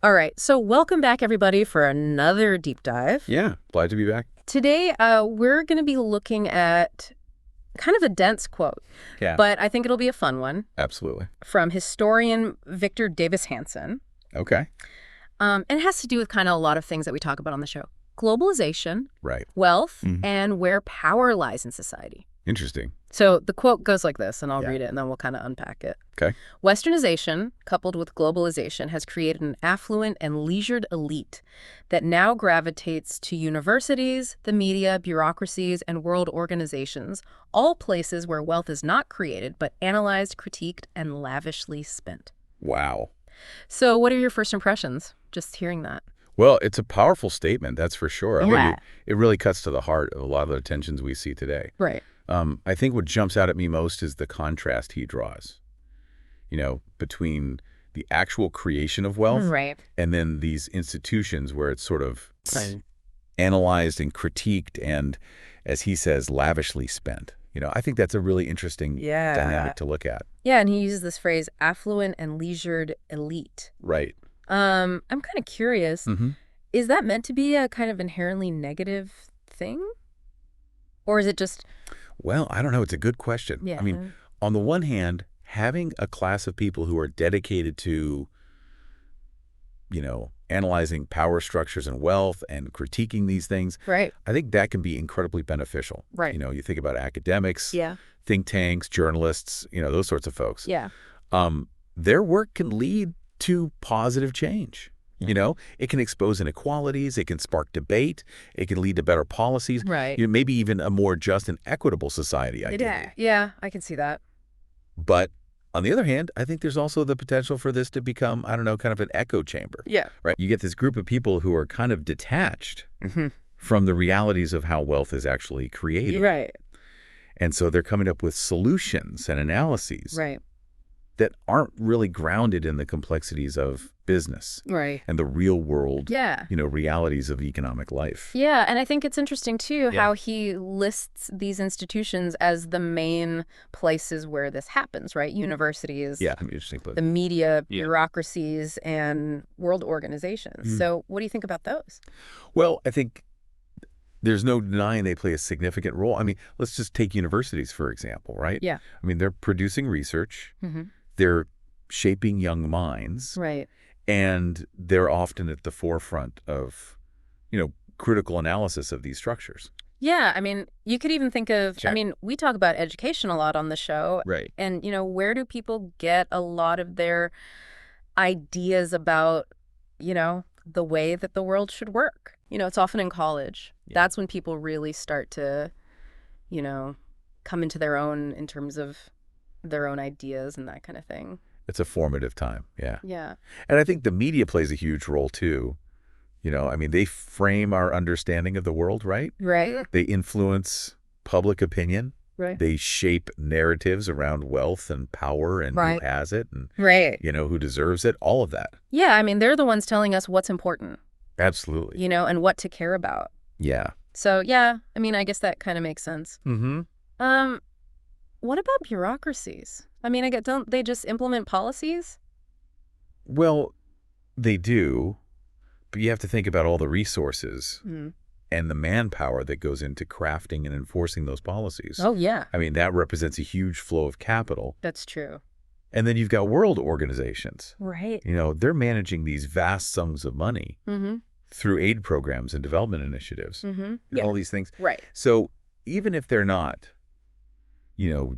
All right, so welcome back, everybody, for another deep dive. Yeah, glad to be back. Today, we're going to be looking at kind of a dense quote, Yeah, but I think it'll be a fun one absolutely. from historian Victor Davis Hanson. Okay. And it has to do with kind of a lot of things that we talk about on the show. Globalization, Right. wealth, Mhm. and where power lies in society. Interesting. So the quote goes like this, and I'll Yeah. read it, and then we'll kind of unpack it. Okay. Westernization, coupled with globalization, has created an affluent and leisured elite that now gravitates to universities, the media, bureaucracies, and world organizations, all places where wealth is not created, but analyzed, critiqued, and lavishly spent. Wow. So what are your first impressions, just hearing that? Well, it's a powerful statement, that's for sure. I mean, Yeah. it really cuts to the heart of a lot of the tensions we see today. Right. I think what jumps out at me most is the contrast he draws, between the actual creation of wealth Right. and then these institutions where it's sort of Right. analyzed and critiqued and, as he says, lavishly spent. I think that's a really interesting dynamic to look at. Yeah, and he uses this phrase, affluent and leisured elite. Right. I'm kind of curious, Mm-hmm. is that meant to be a kind of inherently negative thing? Or is it just, Well, I don't know. It's a good question. yeah. I mean, on the one hand, having a class of people who are dedicated to, analyzing power structures and wealth and critiquing these things, Right. I think that can be incredibly beneficial. Right. You think about academics, Yeah. think tanks, journalists, those sorts of folks. Yeah. Their work can lead to positive change. It can expose inequalities, it can spark debate, it can lead to better policies, Right. maybe even a more just and equitable society, Yeah. ideally. Yeah, I can see that. But on the other hand, I think there's also the potential for this to become, I don't know, kind of an echo chamber, Yeah. right? You get this group of people who are kind of detached Mm-hmm. from the realities of how wealth is actually created. Right. And so they're coming up with solutions and analyses Right. that aren't really grounded in the complexities of business Right. and the real world, Yeah. realities of economic life. Yeah, and I think it's interesting, too, Yeah. how he lists these institutions as the main places where this happens, right? Universities, Yeah, interesting. the media, Yeah. bureaucracies, and world organizations. So what do you think about those? Well, I think there's no denying they play a significant role. I mean, let's just take universities, for example, right? Yeah. I mean, they're producing research, Mm-hmm. they're shaping young minds, Right. and they're often at the forefront of, critical analysis of these structures. Yeah, I mean, you could even think of, Sure. I mean, we talk about education a lot on the show. Right. And, where do people get a lot of their ideas about, the way that the world should work? It's often in college. Yeah. That's when people really start to, come into their own in terms of their own ideas and that kind of thing. It's a formative time, yeah. Yeah. And I think the media plays a huge role, too. I mean, they frame our understanding of the world, right? Right. They influence public opinion. Right. They shape narratives around wealth and power and Right. who has it and, Right. who deserves it, all of that. Yeah, I mean, they're the ones telling us what's important, Absolutely. and what to care about. Yeah. So, yeah, I mean, I guess that kind of makes sense. Mm-hmm. What about bureaucracies? I mean, don't they just implement policies? Well, they do, but you have to think about all the resources Mm. and the manpower that goes into crafting and enforcing those policies. Oh, yeah, I mean, that represents a huge flow of capital. that's true. And then you've got world organizations. Right. They're managing these vast sums of money Mm-hmm. through aid programs and development initiatives, Mm-hmm. and Yeah. all these things. Right. So even if they're not,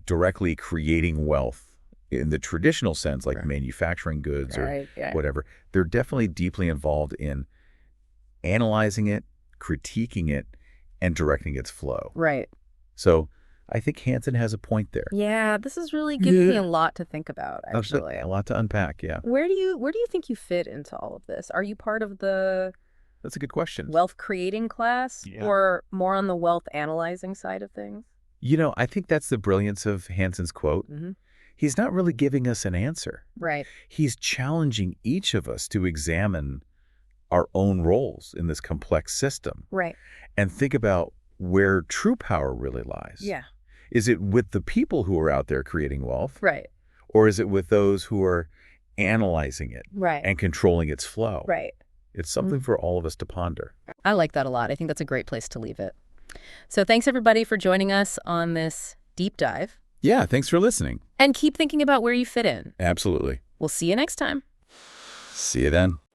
directly creating wealth in the traditional sense, like Right. manufacturing goods or Right. Yeah. whatever, they're definitely deeply involved in analyzing it, critiquing it, and directing its flow. Right. So I think Hanson has a point there. Yeah, this is really giving me Yeah. a lot to think about, actually. A lot to unpack, yeah. Where do you think you fit into all of this? Are you part of the That's a good question. wealth creating class Yeah. or more on the wealth analyzing side of things? I think that's the brilliance of Hanson's quote. Mm-hmm. He's not really giving us an answer. Right. He's challenging each of us to examine our own roles in this complex system Right. and think about where true power really lies. Yeah. Is it with the people who are out there creating wealth? Right. Or is it with those who are analyzing it Right. and controlling its flow. Right. It's something for all of us to ponder. I like that a lot. I think that's a great place to leave it. So thanks, everybody, for joining us on this deep dive. Yeah, thanks for listening. And keep thinking about where you fit in. Absolutely. We'll see you next time. See you then.